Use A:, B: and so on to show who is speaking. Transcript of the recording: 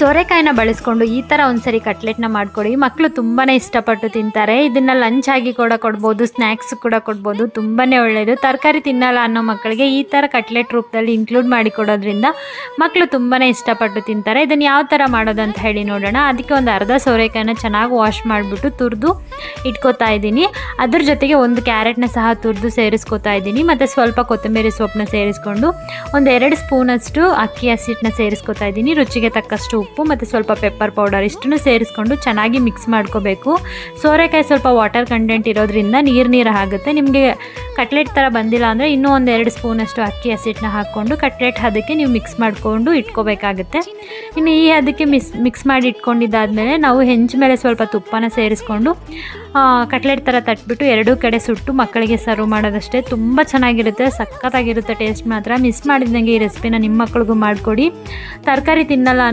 A: ಸೋರೆಕಾಯಿನ ಬಳಸ್ಕೊಂಡು ಈ ಥರ ಒಂದ್ಸರಿ ಕಟ್ಲೆಟ್ನ ಮಾಡಿಕೊಡಿ. ಮಕ್ಕಳು ತುಂಬಾ ಇಷ್ಟಪಟ್ಟು ತಿಂತಾರೆ. ಇದನ್ನು ಲಂಚ್ ಆಗಿ ಕೂಡ ಕೊಡ್ಬೋದು, ಸ್ನ್ಯಾಕ್ಸ್ ಕೂಡ ಕೊಡ್ಬೋದು. ತುಂಬಾ ಒಳ್ಳೆಯದು. ತರಕಾರಿ ತಿನ್ನಲ್ಲ ಅನ್ನೋ ಮಕ್ಕಳಿಗೆ ಈ ಥರ ಕಟ್ಲೆಟ್ ರೂಪದಲ್ಲಿ ಇನ್ಕ್ಲೂಡ್ ಮಾಡಿ ಕೊಡೋದ್ರಿಂದ ಮಕ್ಕಳು ತುಂಬಾ ಇಷ್ಟಪಟ್ಟು ತಿಂತಾರೆ. ಇದನ್ನು ಯಾವ ಥರ ಮಾಡೋದು ಅಂತ ಹೇಳಿ ನೋಡೋಣ. ಅದಕ್ಕೆ ಒಂದು ಅರ್ಧ ಸೋರೆಕಾಯಿನ ಚೆನ್ನಾಗಿ ವಾಶ್ ಮಾಡಿಬಿಟ್ಟು ತುರಿದು ಇಟ್ಕೋತಾ ಇದ್ದೀನಿ. ಅದ್ರ ಜೊತೆಗೆ ಒಂದು ಕ್ಯಾರೆಟ್ನ ಸಹ ತುರಿದು ಸೇರಿಸ್ಕೋತಾ ಇದ್ದೀನಿ. ಮತ್ತು ಸ್ವಲ್ಪ ಕೊತ್ತಂಬರಿ ಸೊಪ್ಪನ್ನ ಸೇರಿಸ್ಕೊಂಡು ಒಂದು 2 ಸ್ಪೂನಷ್ಟು ಅಕ್ಕಿ ಹಸಿಟ್ಟನ್ನ ಸೇರಿಸ್ಕೋತಾ ಇದ್ದೀನಿ. ರುಚಿಗೆ ತಕ್ಕಷ್ಟು ಉಪ್ಪು ಮತ್ತು ಸ್ವಲ್ಪ ಪೆಪ್ಪರ್ ಪೌಡರ್ ಇಷ್ಟನ್ನು ಸೇರಿಸ್ಕೊಂಡು ಚೆನ್ನಾಗಿ ಮಿಕ್ಸ್ ಮಾಡ್ಕೋಬೇಕು. ಸೋರೆಕಾಯಿ ಸ್ವಲ್ಪ ವಾಟರ್ ಕಂಟೆಂಟ್ ಇರೋದ್ರಿಂದ ನೀರು ಆಗುತ್ತೆ. ನಿಮಗೆ ಕಟ್ಲೆಟ್ ಥರ ಬಂದಿಲ್ಲ ಅಂದರೆ ಇನ್ನೂ ಒಂದು 2 ಸ್ಪೂನಷ್ಟು ಅಕ್ಕಿ ಹಸಿಟ್ಟನ್ನ ಹಾಕ್ಕೊಂಡು ಕಟ್ಲೆಟ್ ಅದಕ್ಕೆ ನೀವು ಮಿಕ್ಸ್ ಮಾಡಿಕೊಂಡು ಇಟ್ಕೋಬೇಕಾಗುತ್ತೆ. ಇನ್ನು ಈ ಅದಕ್ಕೆ ಮಿಕ್ಸ್ ಮಾಡಿ ಇಟ್ಕೊಂಡಿದ್ದಾದಮೇಲೆ ನಾವು ಹೆಂಚು ಮೇಲೆ ಸ್ವಲ್ಪ ತುಪ್ಪನ ಸೇರಿಸ್ಕೊಂಡು ಕಟ್ಲೆಟ್ ಥರ ತಟ್ಬಿಟ್ಟು 2 ಕಡೆ ಸುಟ್ಟು ಮಕ್ಕಳಿಗೆ ಸರ್ವ್ ಮಾಡೋದಷ್ಟೇ. ತುಂಬ ಚೆನ್ನಾಗಿರುತ್ತೆ, ಸಖತ್ತಾಗಿರುತ್ತೆ ಟೇಸ್ಟ್ ಮಾತ್ರ. ಮಿಸ್ ಮಾಡಿದಂಗೆ ಈ ರೆಸಿಪಿನ ನಿಮ್ಮ ಮಕ್ಕಳಿಗೂ ಮಾಡಿಕೊಡಿ. ತರಕಾರಿ ತಿನ್ನಲ್ಲ